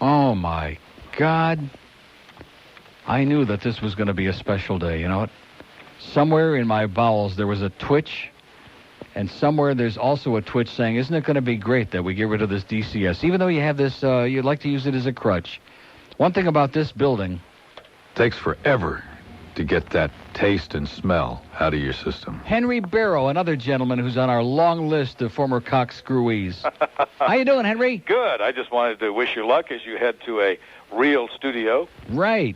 Oh, my God. I knew that this was going to be a special day. You know what? Somewhere in my bowels there was a twitch, and somewhere there's also a twitch saying, isn't it going to be great that we get rid of this DCS? Even though you have this, you'd like to use it as a crutch. One thing about this building... Takes forever to get that taste and smell out of your system. Henry Barrow, another gentleman who's on our long list of former cockscrewees. How you doing, Henry? Good. I just wanted to wish you luck as you head to a real studio. Right.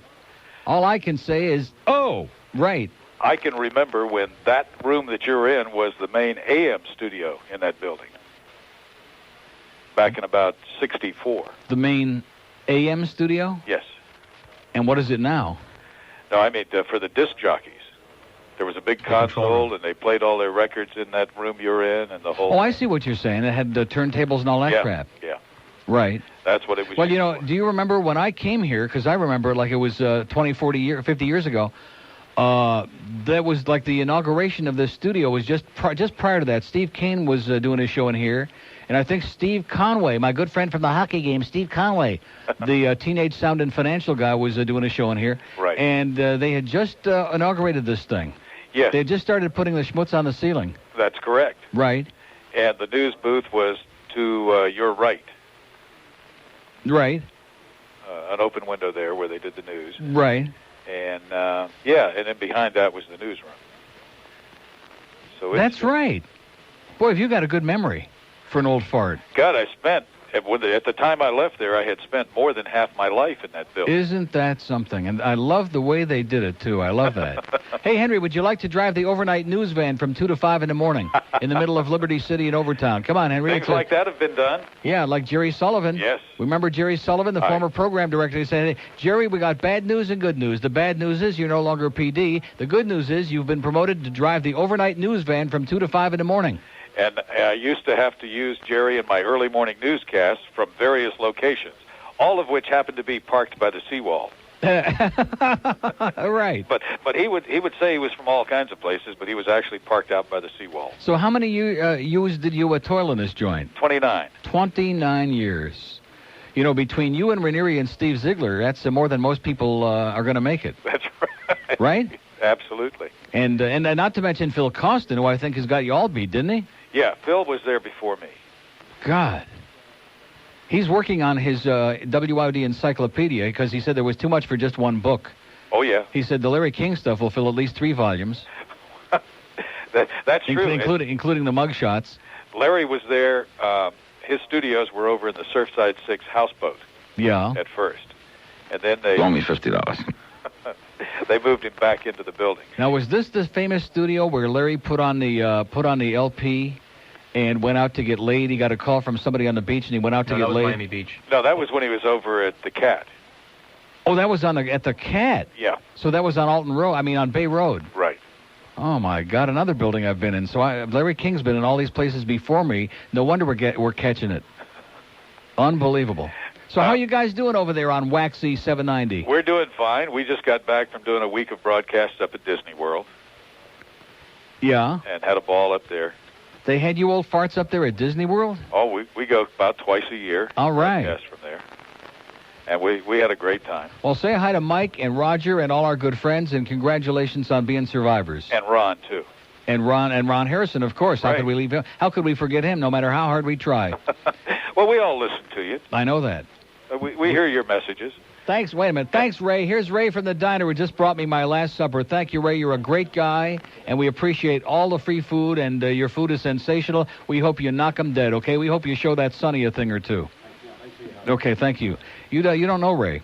All I can say is, oh, right. I can remember when that room that you're in was the main AM studio in that building. Back in about 64. The main AM studio? Yes. And what is it now? No, I mean, for the disc jockeys. There was a big console, and they played all their records in that room you're in, and the whole... Oh, I see what you're saying. It had turntables and all that crap. Yeah. Right. That's what it was. Well, you know, do you remember when I came here? Because I remember like it was 20, 40 years, 50 years ago. That was like the inauguration of this studio was just prior to that. Steve Kane was doing his show in here. And I think Steve Conway, my good friend from the hockey game, Steve Conway, the Teenage Sound and Financial guy, was doing a show in here. Right. And they had just inaugurated this thing. Yes. They had just started putting the schmutz on the ceiling. That's correct. Right. And the news booth was to your right. Right. An open window there where they did the news. Right. And, and then behind that was the newsroom. So that's right. Boy, have you got a good memory for an old fart. God, I spent, at the time I left there, I had spent more than half my life in that building. Isn't that something? And I love the way they did it, too. I love that. Hey, Henry, would you like to drive the overnight news van from 2 to 5 in the morning in the middle of Liberty City in Overtown? Come on, Henry. Things like that have been done. Yeah, like Jerry Sullivan. Yes. Remember Jerry Sullivan, the former program director? He said, hey, Jerry, we got bad news and good news. The bad news is you're no longer PD. The good news is you've been promoted to drive the overnight news van from 2 to 5 in the morning. And I used to have to use Jerry in my early morning newscasts from various locations, all of which happened to be parked by the seawall. Right. But he would say he was from all kinds of places, but he was actually parked out by the seawall. So how many years did you toil in this joint? 29. 29 years. You know, between you and Ranieri and Steve Ziegler, that's more than most people are going to make it. That's right. Right? Absolutely. And not to mention Phil Costin, who I think has got you all beat, didn't he? Yeah, Phil was there before me. God. He's working on his WIOD encyclopedia because he said there was too much for just one book. Oh, yeah. He said the Larry King stuff will fill at least 3 volumes. That's true. Including the mugshots. Larry was there. His studios were over in the Surfside 6 houseboat. Yeah. At first. And then they... Loan me $50. They moved him back into the building. Now, was this the famous studio where Larry put on the LP and went out to get laid? He got a call from somebody on the beach, and he went out to get laid. Miami Beach. No, that was when he was over at the Cat. Oh, that was at the Cat. Yeah. So that was on on Bay Road. Right. Oh my God, another building I've been in. So Larry King's been in all these places before me. No wonder we're catching it. Unbelievable. So how are you guys doing over there on Waxy 790? We're doing fine. We just got back from doing a week of broadcasts up at Disney World. Yeah. And had a ball up there. They had you old farts up there at Disney World? Oh, we go about twice a year. All right. Yes, from there. And we had a great time. Well, say hi to Mike and Roger and all our good friends, and congratulations on being survivors. And Ron, too. And Ron Harrison, of course. How could we leave him? How could we forget him, no matter how hard we try? Well, we all listen to you. I know that. We hear your messages. Thanks. Wait a minute. Thanks, Ray. Here's Ray from the diner who just brought me my last supper. Thank you, Ray. You're a great guy, and we appreciate all the free food, and your food is sensational. We hope you knock 'em dead, okay? We hope you show that Sonny a thing or two. Okay, thank you. You don't know Ray.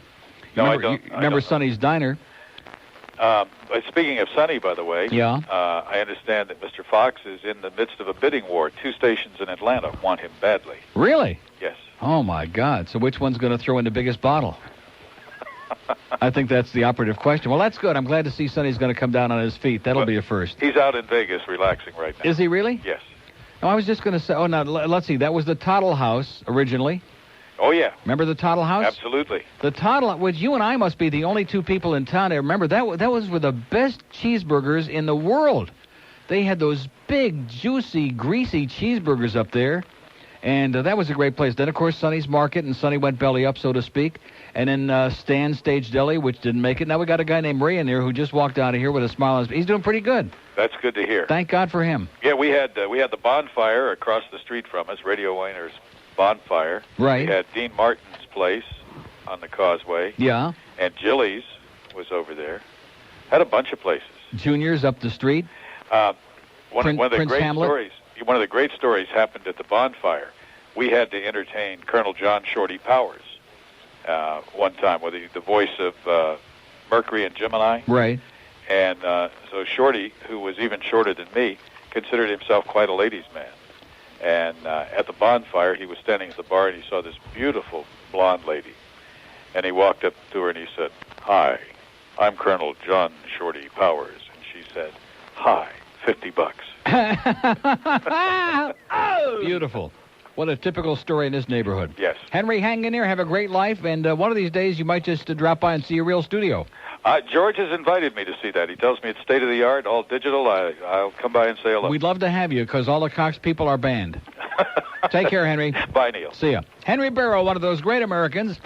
No, I don't. Remember Sonny's Diner? Speaking of Sonny, by the way, yeah. I understand that Mr. Fox is in the midst of a bidding war. 2 stations in Atlanta want him badly. Really? Yes. Oh, my God. So which one's going to throw in the biggest bottle? I think that's the operative question. Well, that's good. I'm glad to see Sonny's going to come down on his feet. That'll be a first. He's out in Vegas relaxing right now. Is he really? Yes. No, I was just going to say, now, let's see. That was the Toddle House originally. Oh, yeah. Remember the Toddle House? Absolutely. The Toddle, which you and I must be the only 2 people in town that remember, that were the best cheeseburgers in the world. They had those big, juicy, greasy cheeseburgers up there. And that was a great place. Then, of course, Sonny's Market, and Sonny went belly up, so to speak. And then Stan's Stage Deli, which didn't make it. Now we got a guy named Ray in there who just walked out of here with a smile on his face. He's doing pretty good. That's good to hear. Thank God for him. Yeah, we had the bonfire across the street from us, Radio Wayner's bonfire. Right. We had Dean Martin's place on the Causeway. Yeah. And Jilly's was over there. Had a bunch of places. Junior's up the street. One of the Prince great Hamlet. stories. One of the great stories happened at the bonfire. We had to entertain Colonel John Shorty Powers one time with the voice of Mercury and Gemini. Right. And so Shorty, who was even shorter than me, considered himself quite a ladies' man. And at the bonfire, he was standing at the bar, and he saw this beautiful blonde lady. And he walked up to her, and he said, "Hi, I'm Colonel John Shorty Powers." And she said, "Hi, $50." Oh! Beautiful. What a typical story in this neighborhood. Yes. Henry, hang in there. Have a great life. And one of these days, you might just drop by and see a real studio. George has invited me to see that. He tells me it's state-of-the-art, all digital. I'll come by and say hello. We'd love to have you, because all the Cox people are banned. Take care, Henry. Bye, Neil. See ya. Henry Barrow, one of those great Americans.